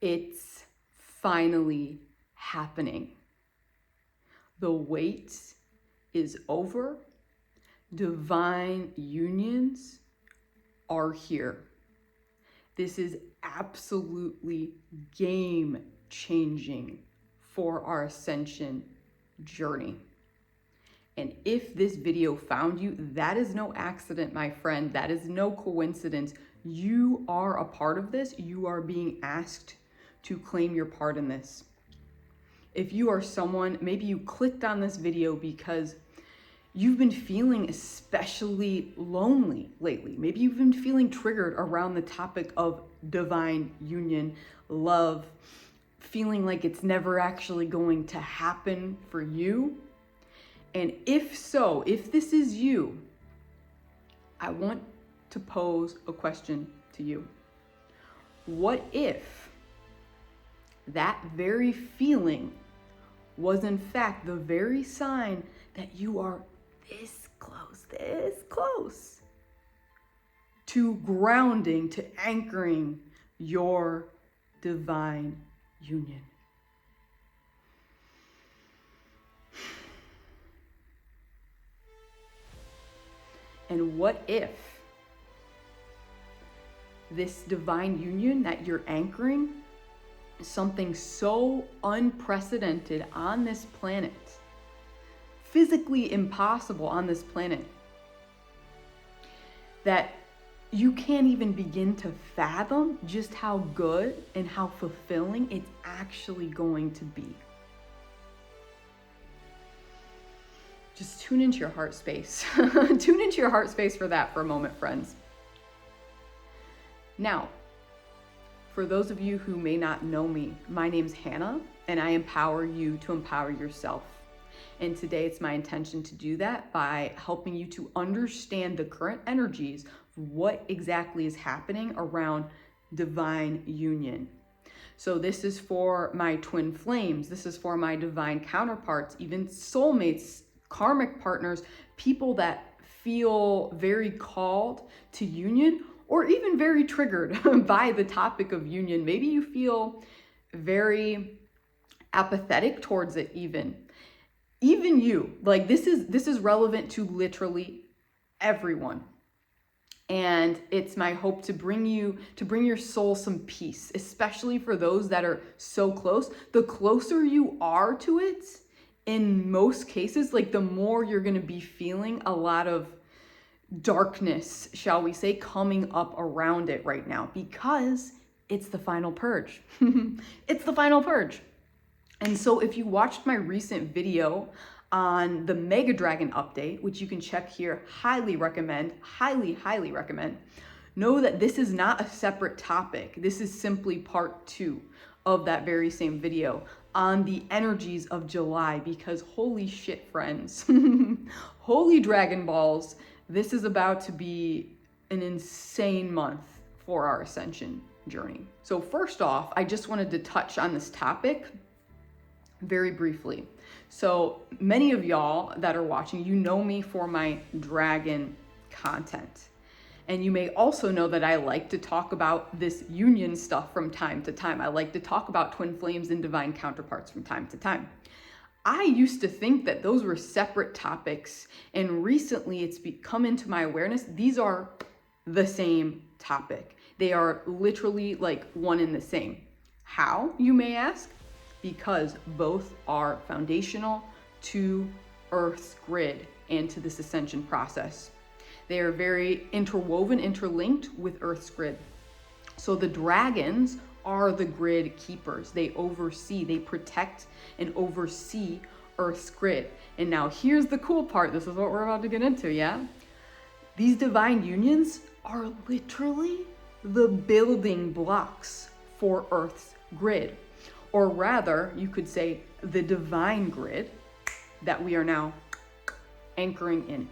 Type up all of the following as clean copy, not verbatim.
It's finally happening. The wait is over. Divine unions are here. This is absolutely game changing for our ascension journey. And if this video found you, that is no accident, my friend. That is no coincidence. You are a part of this. You are being asked to claim your part in this. If you are someone, maybe you clicked on this video because you've been feeling especially lonely lately. Maybe you've been feeling triggered around the topic of divine union, love, feeling like it's never actually going to happen for you. And if so, if this is you, I want to pose a question to you. What if that very feeling was in fact the very sign that you are this close to grounding, to anchoring your divine union? And what if this divine union that you're anchoring is something so unprecedented on this planet, physically impossible on this planet, that you can't even begin to fathom just how good and how fulfilling it's actually going to be? Just tune into your heart space. Tune into your heart space for that for a moment, friends. Now, for those of you who may not know me, my name's Hannah, and I empower you to empower yourself. And today it's my intention to do that by helping you to understand the current energies of what exactly is happening around divine union. So this is for my twin flames. This is for my divine counterparts, even soulmates, karmic partners, people that feel very called to union or even very triggered by the topic of union. Maybe you feel very apathetic towards it even you. Like this is relevant to literally everyone. And it's my hope to bring your soul some peace, especially for those that are so close. The closer you are to it, in most cases, like the more you're going to be feeling a lot of darkness, shall we say, coming up around it right now, because it's the final purge. It's the final purge. And so if you watched my recent video on the Mega Dragon update, which you can check here, highly recommend, highly recommend, know that this is not a separate topic. This is simply part 2 of that very same video on the energies of July, because holy shit, friends, holy Dragon Balls, this is about to be an insane month for our ascension journey. So first off, I just wanted to touch on this topic very briefly. So many of y'all that are watching, you know me for my dragon content. And you may also know that I like to talk about this union stuff from time to time. I like to talk about twin flames and divine counterparts from time to time. I used to think that those were separate topics, and recently it's come into my awareness. These are the same topic. They are literally like one and the same. How, you may ask? Because both are foundational to Earth's grid and to this ascension process. They are very interwoven, interlinked with Earth's grid. So the dragons are the grid keepers. They oversee, they protect and oversee Earth's grid. And now here's the cool part. This is what we're about to get into, yeah? These divine unions are literally the building blocks for Earth's grid. Or rather, you could say the divine grid that we are now anchoring in.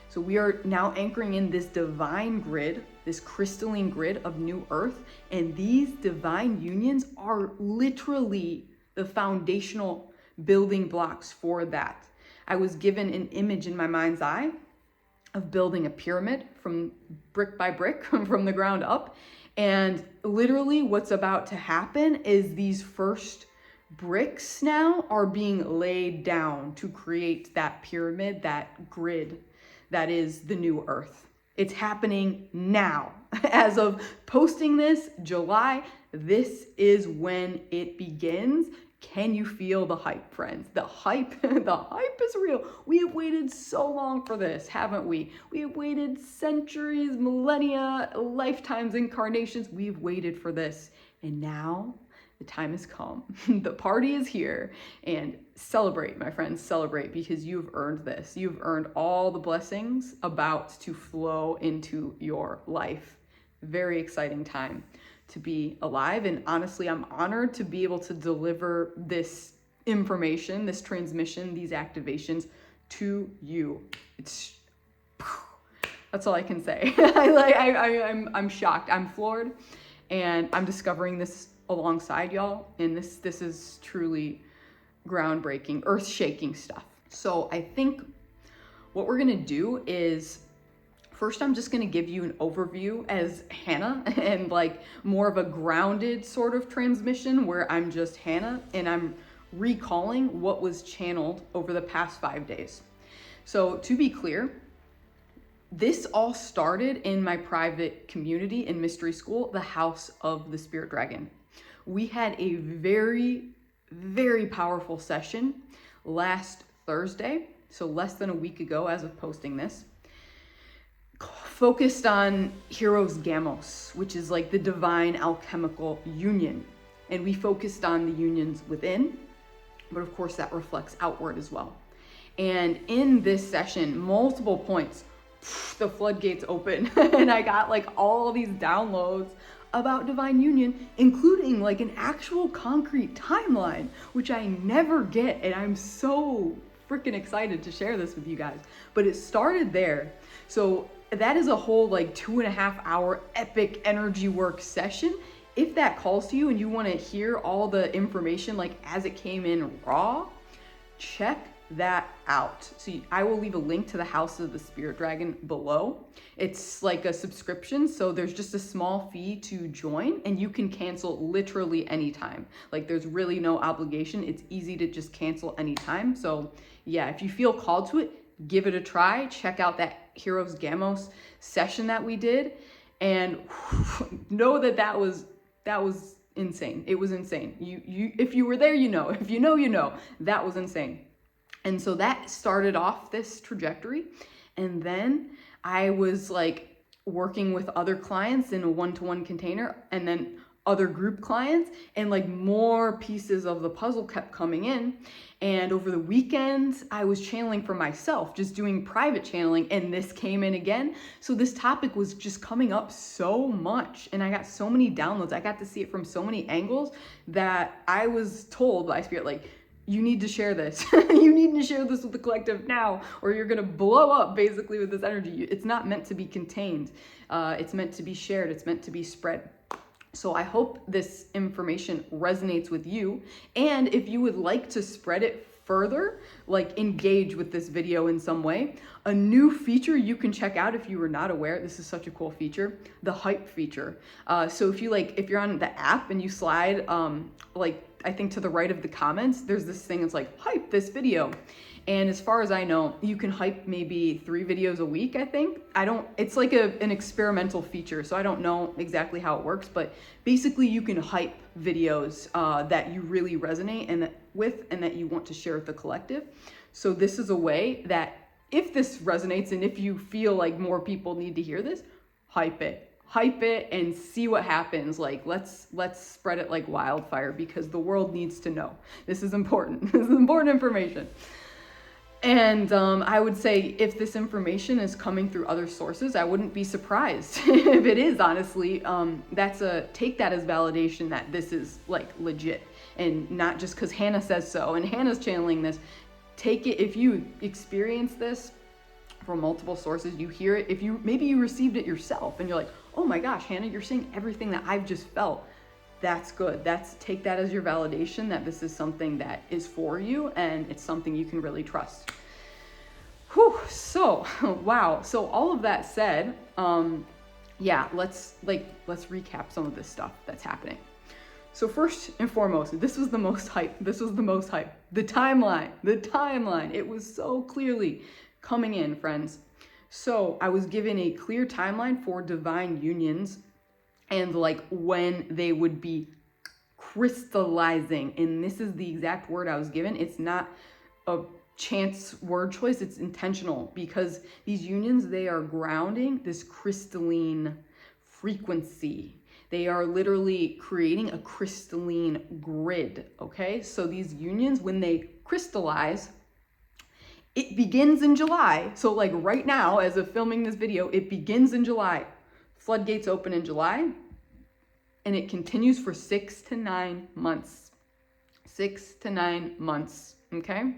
So we are now anchoring in this divine grid, this crystalline grid of new Earth, and these divine unions are literally the foundational building blocks for that. I was given an image in my mind's eye of building a pyramid from brick by brick from the ground up, And literally what's about to happen is these first bricks now are being laid down to create that pyramid, that grid that is the new earth. It's happening now. As of posting this, July, this is when it begins. Can you feel the hype, friends? The hype, the hype is real. We have waited so long for this, haven't we? We have waited centuries, millennia, lifetimes, incarnations. We've waited for this. And now the time has come. The party is here. And celebrate, my friends, celebrate, because you've earned this. You've earned all the blessings about to flow into your life. Very exciting time to be alive. And honestly, I'm honored to be able to deliver this information, this transmission, these activations to you. That's all I can say. I'm shocked. I'm floored, and I'm discovering this alongside y'all. And this is truly groundbreaking, earth-shaking stuff. So I think what we're gonna do is, first, I'm just gonna give you an overview as Hannah, and like more of a grounded sort of transmission where I'm just Hannah and I'm recalling what was channeled over the past 5 days. So to be clear, this all started in my private community in mystery school, the House of the Spirit Dragon. We had a very, very powerful session last Thursday, so less than a week ago as of posting this, focused on Heroes Gamos, which is like the divine alchemical union. And we focused on the unions within, but of course that reflects outward as well. And in this session, multiple points, the floodgates open, and I got like all these downloads about divine union, including like an actual concrete timeline, which I never get. And I'm so freaking excited to share this with you guys. But it started there. So that is a whole like 2.5 hour epic energy work session. If that calls to you and you want to hear all the information like as it came in raw, check that out. So I will leave a link to the House of the Spirit Dragon below. It's like a subscription, so there's just a small fee to join, and you can cancel literally anytime. Like there's really no obligation. It's easy to just cancel anytime. So yeah, if you feel called to it, give it a try. Check out that Heroes Gamos session that we did, and know that was insane. It was insane. You if you were there, you know. If you know, you know. That was insane. And so that started off this trajectory. And then I was like working with other clients in a one-to-one container, and then other group clients, and like more pieces of the puzzle kept coming in. And over the weekends, I was channeling for myself, just doing private channeling, and this came in again. So this topic was just coming up so much, and I got so many downloads. I got to see it from so many angles that I was told by Spirit, like, you need to share this. You need to share this with the collective now, or you're gonna blow up basically with this energy. It's not meant to be contained. It's meant to be shared. It's meant to be spread. So I hope this information resonates with you. And if you would like to spread it further, like engage with this video in some way, a new feature you can check out if you were not aware, this is such a cool feature, the hype feature. So if you're on the app and you slide, I think to the right of the comments, there's this thing that's like, hype this video. And as far as I know, you can hype maybe 3 videos a week, I think. It's like an experimental feature, so I don't know exactly how it works, but basically you can hype videos that you really resonate and that you want to share with the collective. So this is a way that if this resonates and if you feel like more people need to hear this, hype it and see what happens. Like let's spread it like wildfire, because the world needs to know. This is important. This is important information. And I would say if this information is coming through other sources, I wouldn't be surprised if it is, honestly. Take that as validation that this is like legit, and not just because Hannah says so and Hannah's channeling this. Take it, if you experience this from multiple sources, you hear it, maybe you received it yourself and you're like, oh my gosh, Hannah, you're saying everything that I've just felt. That's good. Take that as your validation that this is something that is for you and it's something you can really trust. Whew. So, wow. So all of that said, yeah, let's recap some of this stuff that's happening. So first and foremost, this was the most hype. The timeline. It was so clearly coming in, friends. So I was given a clear timeline for divine unions and like when they would be crystallizing. And this is the exact word I was given. It's not a chance word choice, it's intentional, because these unions, they are grounding this crystalline frequency. They are literally creating a crystalline grid, okay? So these unions, when they crystallize, it begins in July. So like right now, as of filming this video, it begins in July. Floodgates open in July, and it continues for 6 to 9 months. 6 to 9 months, okay?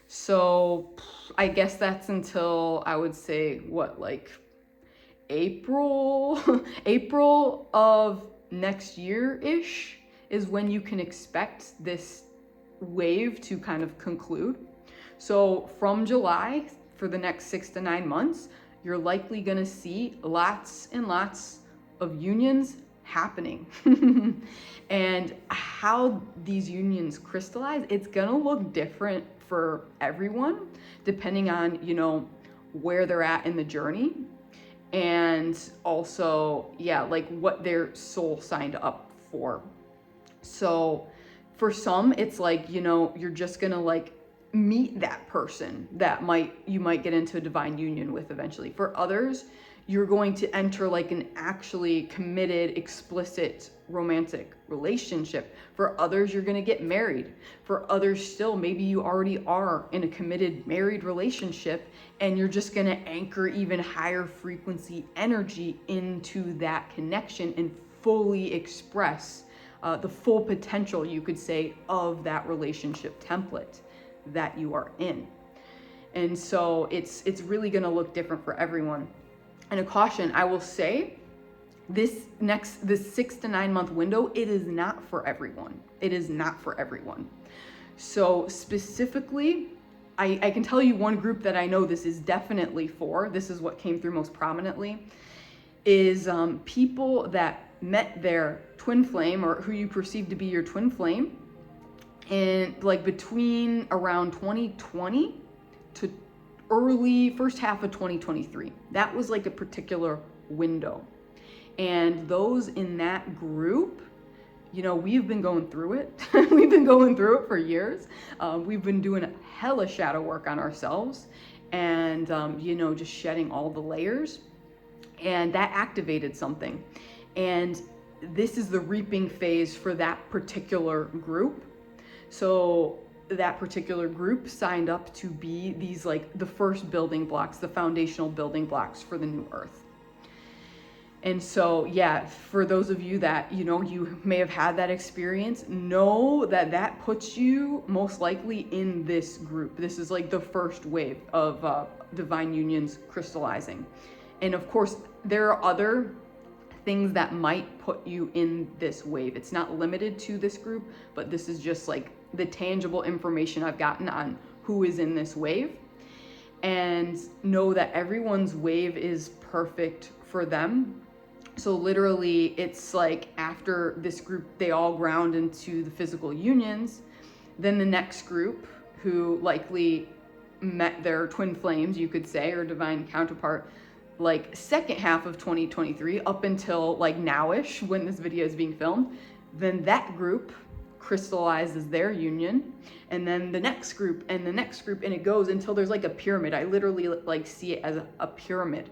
So I guess that's until, I would say, what, like April of next year-ish is when you can expect this wave to kind of conclude. So from July, for the next 6 to 9 months, you're likely gonna see lots and lots of unions happening. And how these unions crystallize, it's gonna look different for everyone, depending on, you know, where they're at in the journey. And also, yeah, like what their soul signed up for. So for some, it's like, you know, you're just gonna like meet that person that you might get into a divine union with eventually. For others, you're going to enter like an actually committed, explicit romantic relationship. For others, you're going to get married. For others still, maybe you already are in a committed married relationship and you're just going to anchor even higher frequency energy into that connection and fully express the full potential, you could say, of that relationship template that you are in. And so it's really going to look different for everyone. And a caution, I will say, this 6 to 9 month window, it is not for everyone. It is not for everyone. So specifically, I can tell you one group that I know this is definitely for, this is what came through most prominently, is people that met their twin flame, or who you perceive to be your twin flame, and like between around 2020 to early first half of 2023. That was like a particular window. And those in that group, you know, we've been going through it. We've been going through it for years. We've been doing hella shadow work on ourselves and, you know, just shedding all the layers. And that activated something. And this is the reaping phase for that particular group. So that particular group signed up to be these like the first building blocks, the foundational building blocks for the new earth. And so, yeah, for those of you that, you know, you may have had that experience, know that that puts you most likely in this group. This is like the first wave of divine unions crystallizing. And of course, there are other things that might put you in this wave. It's not limited to this group, but this is just like the tangible information I've gotten on who is in this wave. And know that everyone's wave is perfect for them. So literally, it's like after this group, they all ground into the physical unions. Then the next group, who likely met their twin flames, you could say, or divine counterpart, like second half of 2023 up until like nowish when this video is being filmed, then that group crystallizes their union, and then the next group and the next group, and it goes until there's like a pyramid. I literally like see it as a pyramid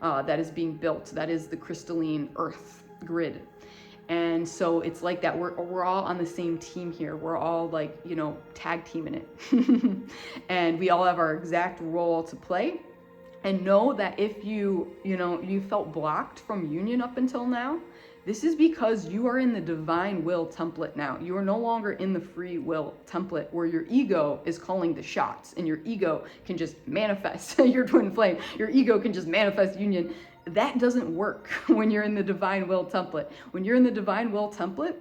that is being built. That is the crystalline earth grid. And so it's like that. We're all on the same team here. We're all like, you know, tag teaming it. And we all have our exact role to play. And know that if you felt blocked from union up until now, this is because you are in the divine will template now. You are no longer in the free will template where your ego is calling the shots and your ego can just manifest your twin flame. Your ego can just manifest union. That doesn't work when you're in the divine will template. When you're in the divine will template,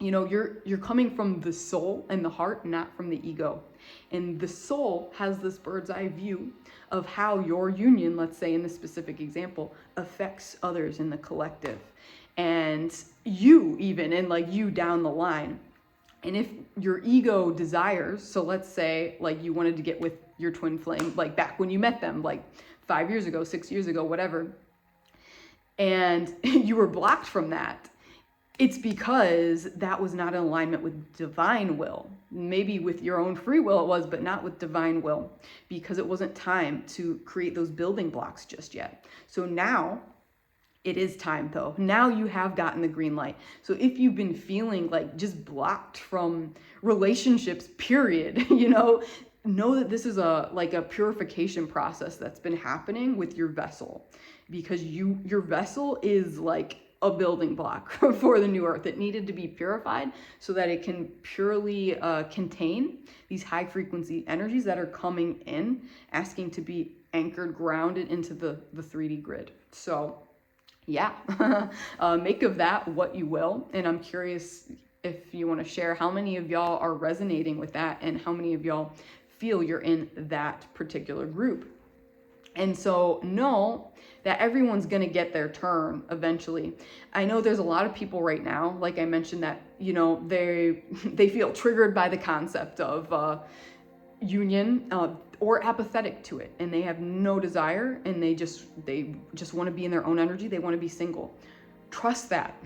you know, you're coming from the soul and the heart, not from the ego. And the soul has this bird's eye view of how your union, let's say in this specific example, affects others in the collective, and you even, and like you down the line. And if your ego desires, so let's say like you wanted to get with your twin flame, like back when you met them, like 5 years ago, 6 years ago, whatever, and you were blocked from that, it's because that was not in alignment with divine will. Maybe with your own free will it was, but not with divine will, because it wasn't time to create those building blocks just yet. So now it is time though. Now you have gotten the green light. So if you've been feeling like just blocked from relationships, period, you know that this is a purification process that's been happening with your vessel, because your vessel is like a building block for the new earth. It needed to be purified so that it can purely contain these high frequency energies that are coming in, asking to be anchored, grounded into the 3D grid. So yeah, make of that what you will. And I'm curious if you want to share how many of y'all are resonating with that and how many of y'all feel you're in that particular group. And so know that everyone's going to get their turn eventually. I know there's a lot of people right now, like I mentioned, that, you know, they feel triggered by the concept of union, or apathetic to it, and they have no desire, and they just want to be in their own energy. They want to be single. Trust that.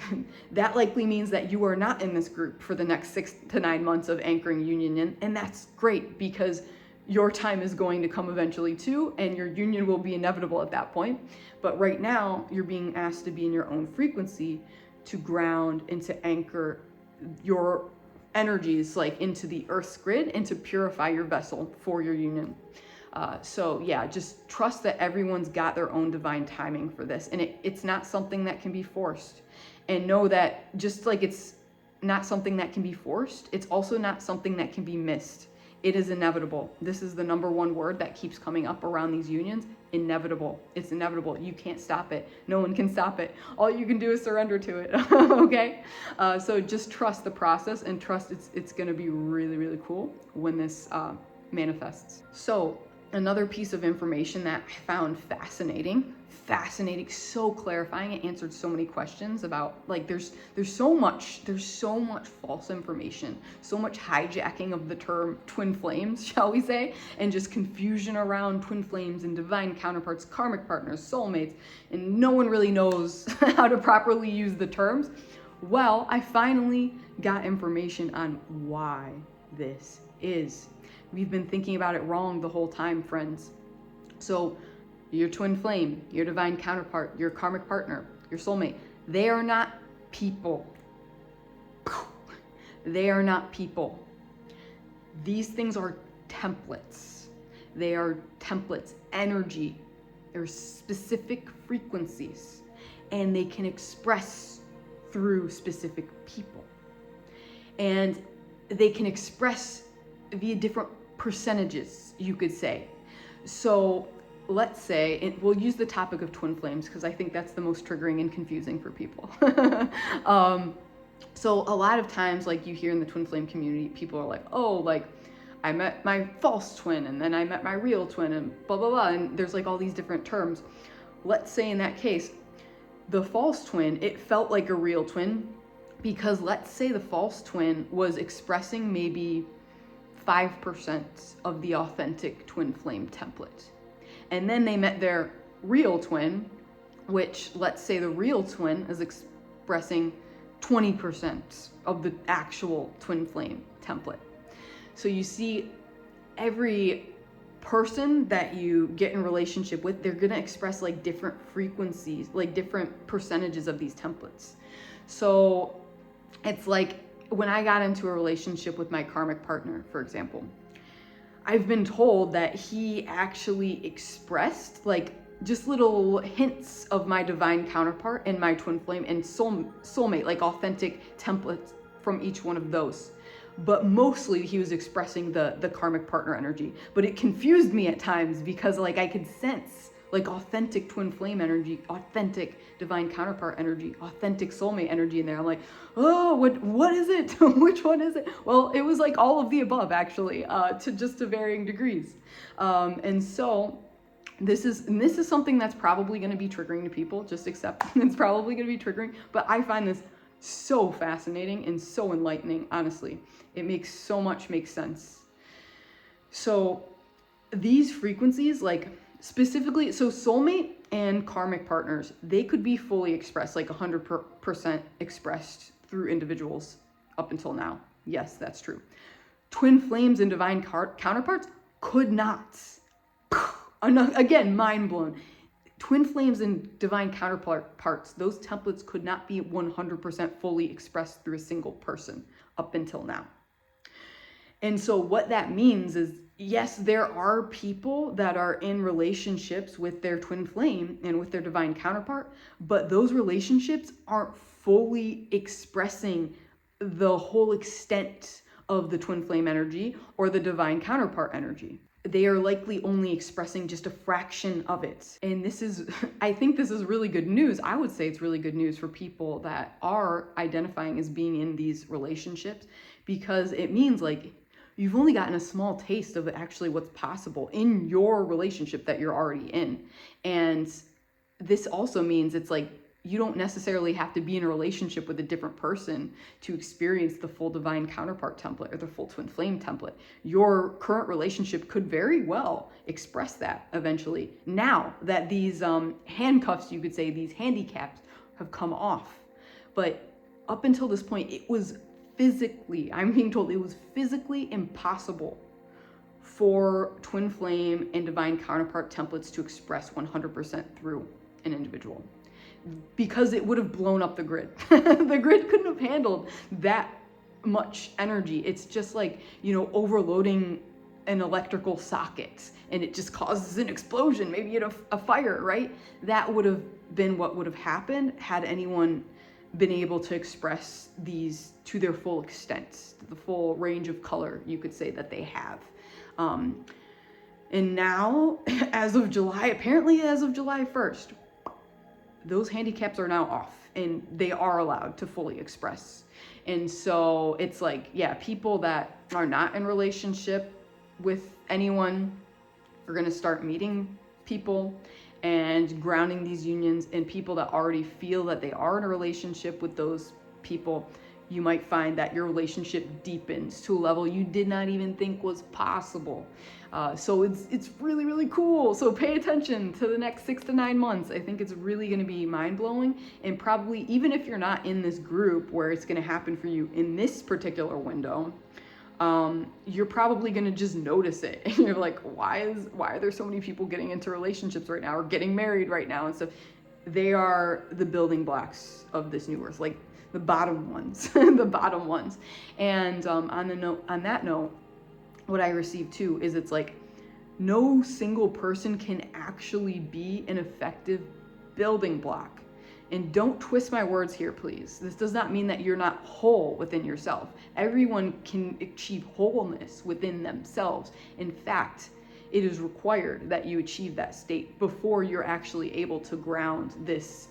That likely means that you are not in this group for the next 6 to 9 months of anchoring union in, and that's great, because your time is going to come eventually too, and your union will be inevitable at that point. But right now, you're being asked to be in your own frequency, to ground and to anchor your energies like into the earth's grid, and to purify your vessel for your union. So yeah, just trust that everyone's got their own divine timing for this, and it's not something that can be forced. And know that just like it's not something that can be forced, it's also not something that can be missed. It is inevitable. This is the number one word that keeps coming up around these unions. Inevitable. It's inevitable. You can't stop it. No one can stop it. All you can do is surrender to it. Okay? So just trust the process, and trust it's going to be really, really cool when this manifests. So another piece of information that I found fascinating, so clarifying. It answered so many questions about, like, there's so much false information, so much hijacking of the term twin flames, shall we say, and just confusion around twin flames and divine counterparts, karmic partners, soulmates, and no one really knows how to properly use the terms. Well, I finally got information on why this is. We've been thinking about it wrong the whole time, friends. So your twin flame, your divine counterpart, your karmic partner, your soulmate, they are not people. They are not people. These things are templates. They are templates, energy. They're specific frequencies, and they can express through specific people. And they can express via different percentages, you could say. So let's say, we'll use the topic of twin flames because I think that's the most triggering and confusing for people. So a lot of times, like, you hear in the twin flame community, people are like, oh, like, I met my false twin, and then I met my real twin, and blah, blah, blah. And there's like all these different terms. Let's say in that case, the false twin, it felt like a real twin, because let's say the false twin was expressing maybe 5% of the authentic twin flame template. And then they met their real twin, which, let's say the real twin is expressing 20% of the actual twin flame template. So you see, every person that you get in relationship with, they're gonna express like different frequencies, like different percentages of these templates. So it's like, when I got into a relationship with my karmic partner, for example, I've been told that he actually expressed like just little hints of my divine counterpart and my twin flame and soulmate, like authentic templates from each one of those. But mostly he was expressing the karmic partner energy. But it confused me at times, because like I could sense like authentic twin flame energy, authentic divine counterpart energy, authentic soulmate energy in there. I'm like, oh, what is it? Which one is it? Well, it was like all of the above, actually, to varying degrees. And so this is something that's probably going to be triggering to people. Just accept it's probably going to be triggering. But I find this so fascinating and so enlightening. Honestly, it makes sense. So these frequencies, like specifically, so soulmate and karmic partners, they could be fully expressed, like 100% expressed through individuals up until now. Yes, that's true. Twin flames and divine counterparts could not. Again, mind blown. Twin flames and divine counterparts, those templates could not be 100% fully expressed through a single person up until now. And so what that means is, yes, there are people that are in relationships with their twin flame and with their divine counterpart, but those relationships aren't fully expressing the whole extent of the twin flame energy or the divine counterpart energy. They are likely only expressing just a fraction of it. And I think this is really good news. I would say it's really good news for people that are identifying as being in these relationships, because it means like you've only gotten a small taste of actually what's possible in your relationship that you're already in. And this also means it's like, you don't necessarily have to be in a relationship with a different person to experience the full divine counterpart template or the full twin flame template. Your current relationship could very well express that eventually. Now that these handcuffs, you could say, these handicaps have come off. But up until this point, I'm being told it was physically impossible for twin flame and divine counterpart templates to express 100% through an individual, because it would have blown up the grid. The grid couldn't have handled that much energy. It's just like, overloading an electrical socket and it just causes an explosion, maybe a fire, right? That would have been what would have happened had anyone been able to express these to their full extent, to the full range of color, you could say, that they have. And now, as of July 1st, those handicaps are now off and they are allowed to fully express. And so it's like, yeah, people that are not in relationship with anyone are going to start meeting people and grounding these unions, and people that already feel that they are in a relationship with those people, you might find that your relationship deepens to a level you did not even think was possible. So it's really, really cool. So pay attention to the next 6 to 9 months. I think it's really going to be mind-blowing, and probably even if you're not in this group where it's going to happen for you in this particular window, you're probably going to just notice it. And you're like, why are there so many people getting into relationships right now or getting married right now and stuff? They are the building blocks of this new earth, like the bottom ones, the bottom ones. And on that note, what I received too is it's like no single person can actually be an effective building block. And don't twist my words here, please. This does not mean that you're not whole within yourself. Everyone can achieve wholeness within themselves. In fact, it is required that you achieve that state before you're actually able to ground this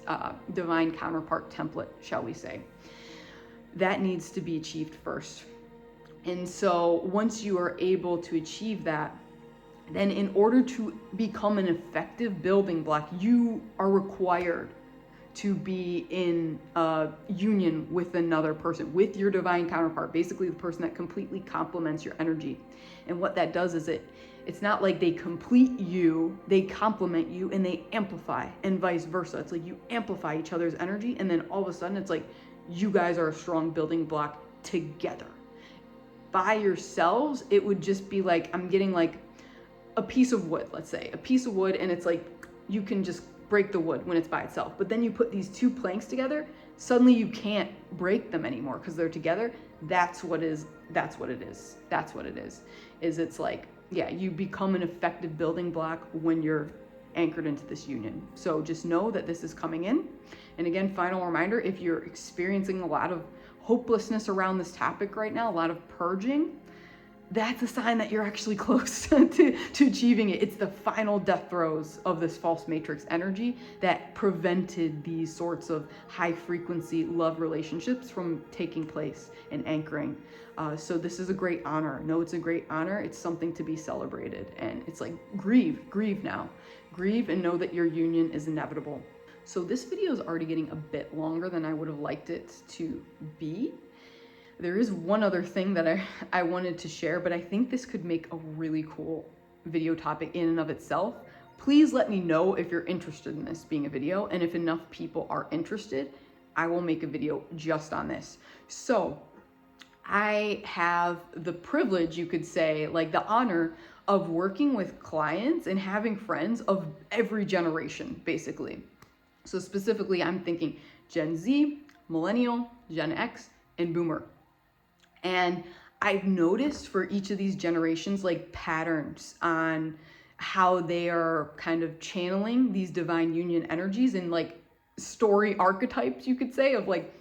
divine counterpart template, shall we say. That needs to be achieved first. And so once you are able to achieve that, then in order to become an effective building block, you are required to be in a union with another person, with your divine counterpart, basically the person that completely complements your energy. And what that does is it's not like they complete you, they complement you and they amplify, and vice versa. It's like you amplify each other's energy, and then all of a sudden it's like you guys are a strong building block together. By yourselves, it would just be like, I'm getting like a piece of wood, let's say, a piece of wood, and it's like you can just break the wood when it's by itself. But then you put these two planks together, suddenly you can't break them anymore because they're together. That's what it is. It's like, yeah, you become an effective building block when you're anchored into this union. So just know that this is coming in. And again, final reminder, if you're experiencing a lot of hopelessness around this topic right now, a lot of purging, that's a sign that you're actually close to achieving it. It's the final death throes of this false matrix energy that prevented these sorts of high frequency love relationships from taking place and anchoring. So this is a great honor. No, it's a great honor. It's something to be celebrated. And it's like, grieve now. Grieve and know that your union is inevitable. So this video is already getting a bit longer than I would have liked it to be. There is one other thing that I wanted to share, but I think this could make a really cool video topic in and of itself. Please let me know if you're interested in this being a video, and if enough people are interested, I will make a video just on this. So I have the privilege, you could say, like the honor of working with clients and having friends of every generation, basically. So specifically, I'm thinking Gen Z, Millennial, Gen X, and Boomer. And I've noticed for each of these generations, like patterns on how they are kind of channeling these divine union energies and like story archetypes, you could say, of like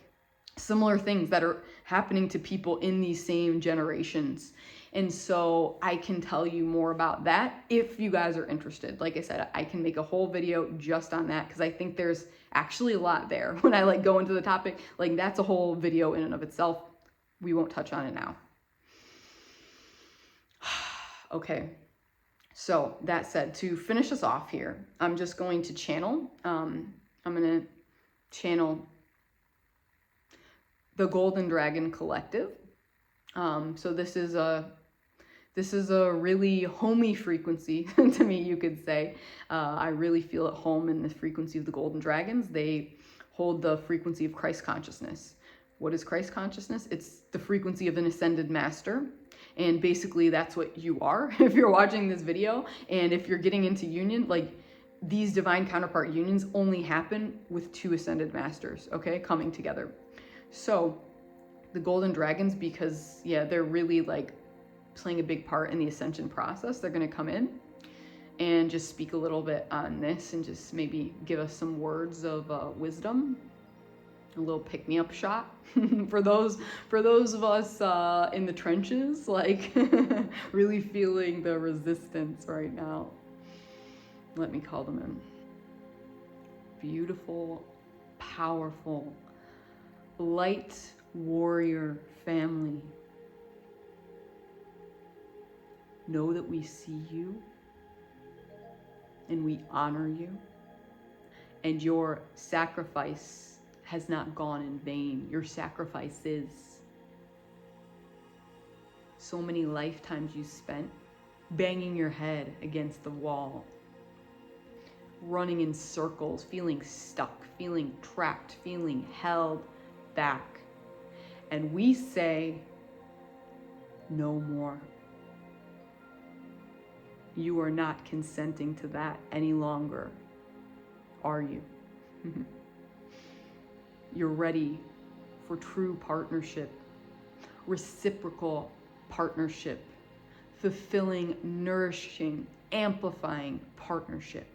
similar things that are happening to people in these same generations. And so I can tell you more about that if you guys are interested. Like I said, I can make a whole video just on that because I think there's actually a lot there. When I like go into the topic, like that's a whole video in and of itself. We won't touch on it now. Okay, so that said, to finish us off here, I'm just going to channel. I'm going to channel the Golden Dragon Collective. So this is a really homey frequency to me, you could say. I really feel at home in the frequency of the Golden Dragons. They hold the frequency of Christ consciousness. What is Christ consciousness? It's the frequency of an ascended master. And basically that's what you are if you're watching this video. And if you're getting into union, like these divine counterpart unions only happen with two ascended masters, okay, coming together. So the Golden Dragons, because yeah, they're really like playing a big part in the ascension process, they're going to come in and just speak a little bit on this and just maybe give us some words of wisdom. A little pick-me-up shot for those of us in the trenches, like really feeling the resistance right now. Let me call them in. Beautiful, powerful, light warrior family. Know that we see you and we honor you, and your sacrifice has not gone in vain. Your sacrifices. So many lifetimes you spent banging your head against the wall, running in circles, feeling stuck, feeling trapped, feeling held back. And we say, no more. You are not consenting to that any longer, are you? You're ready for true partnership, reciprocal partnership, fulfilling, nourishing, amplifying partnership.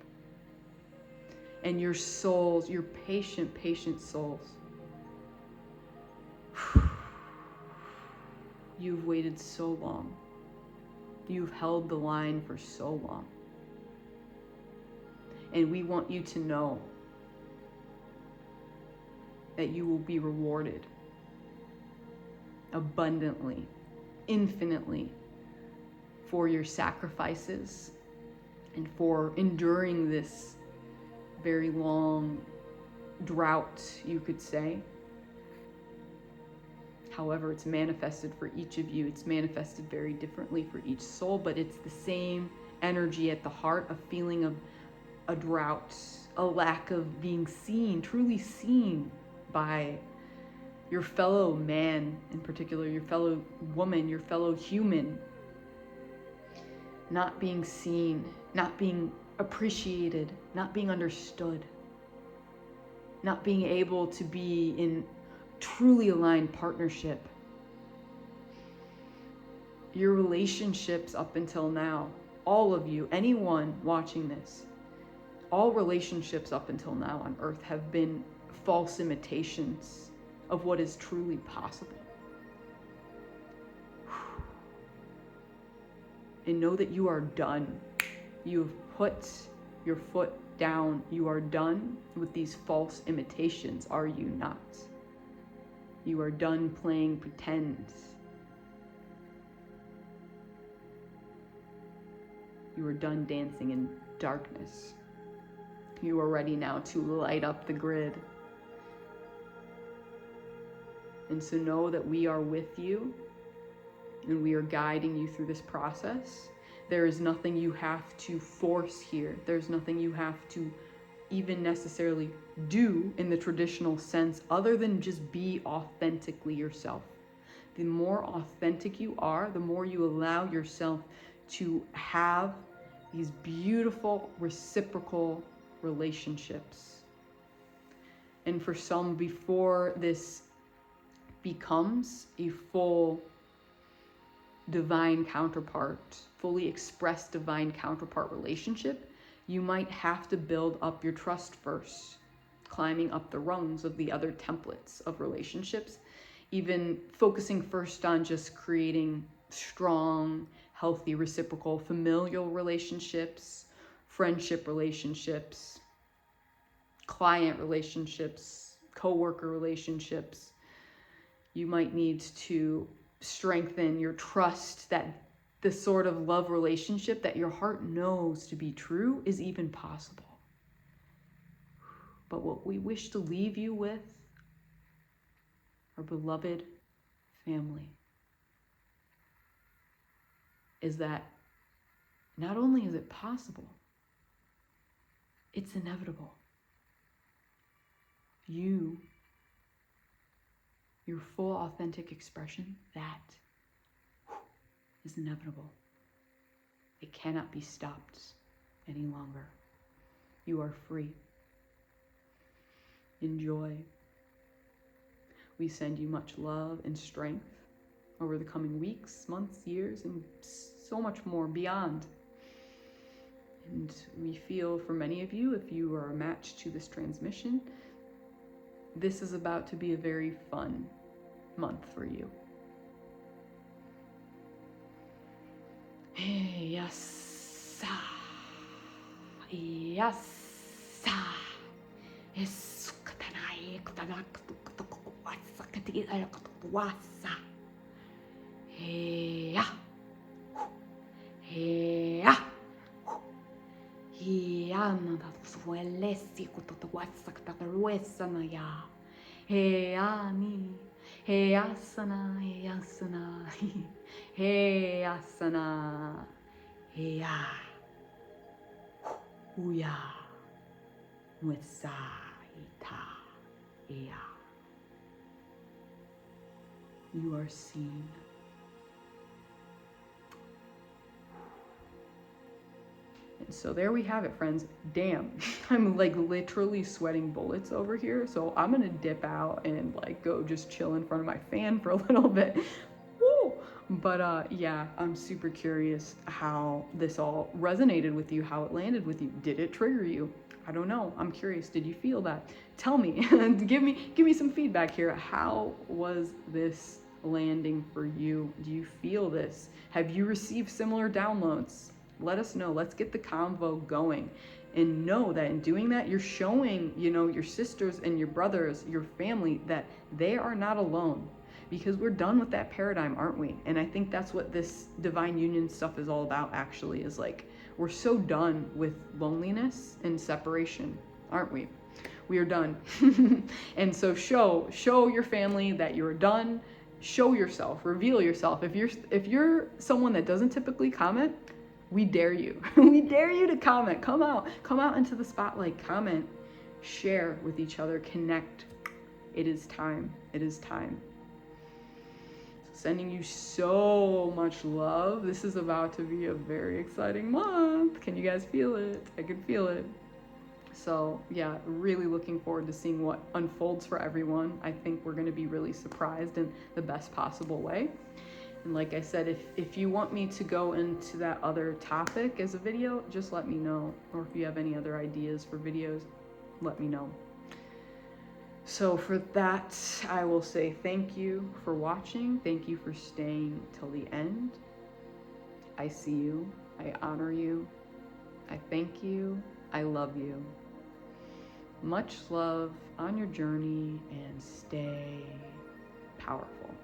And your souls, your patient, patient souls, you've waited so long. You've held the line for so long. And we want you to know that you will be rewarded abundantly, infinitely for your sacrifices and for enduring this very long drought, you could say. However, it's manifested for each of you. It's manifested very differently for each soul, but it's the same energy at the heart, a feeling of a drought, a lack of being seen, truly seen by your fellow man, in particular, your fellow woman, your fellow human. Not being seen, not being appreciated, not being understood, not being able to be in truly aligned partnership. Your relationships up until now, all of you, anyone watching this, all relationships up until now on earth have been false imitations of what is truly possible. and know that you are done. You've put your foot down. You are done with these false imitations, are you not? You are done playing pretend. You are done dancing in darkness. You are ready now to light up the grid. And so know that we are with you and we are guiding you through this process. There is nothing you have to force here. There's nothing you have to even necessarily do in the traditional sense other than just be authentically yourself. The more authentic you are, the more you allow yourself to have these beautiful reciprocal relationships. And for some, before this becomes a full divine counterpart, fully expressed divine counterpart relationship, you might have to build up your trust first, climbing up the rungs of the other templates of relationships, even focusing first on just creating strong, healthy, reciprocal, familial relationships, friendship relationships, client relationships, coworker relationships. You might need to strengthen your trust that the sort of love relationship that your heart knows to be true is even possible. But what we wish to leave you with, our beloved family, is that not only is it possible, it's inevitable. You, your full authentic expression, that is inevitable. It cannot be stopped any longer. You are free. Enjoy. We send you much love and strength over the coming weeks, months, years, and so much more beyond. And we feel for many of you, if you are a match to this transmission, this is about to be a very fun month for you. Yes. Yes. Hey asana, hey asana, hey asana, hey ya, uya, mwesa ita, ya. You are seen. And so there we have it, friends. Damn, I'm like literally sweating bullets over here. So I'm gonna dip out and like go just chill in front of my fan for a little bit. Woo! But yeah, I'm super curious how this all resonated with you, how it landed with you. Did it trigger you? I don't know. I'm curious. Did you feel that? Tell me. give me some feedback here. How was this landing for you? Do you feel this? Have you received similar downloads? Let us know. Let's get the convo going. And know that in doing that, you're showing, your sisters and your brothers, your family, that they are not alone. Because we're done with that paradigm, aren't we? And I think that's what this divine union stuff is all about, actually, is like, we're so done with loneliness and separation, aren't we? We are done. And so show your family that you're done. Show yourself, reveal yourself. If you're someone that doesn't typically comment, we dare you. We dare you to comment. Come out into the spotlight, comment, share with each other, connect. It is time. It is time. Sending you so much love. This is about to be a very exciting month. Can you guys feel it? I can feel it. So yeah, really looking forward to seeing what unfolds for everyone. I think we're going to be really surprised in the best possible way. And like I said, if you want me to go into that other topic as a video, just let me know. Or if you have any other ideas for videos, let me know. So for that, I will say thank you for watching. Thank you for staying till the end. I see you. I honor you. I thank you. I love you. Much love on your journey, and stay powerful.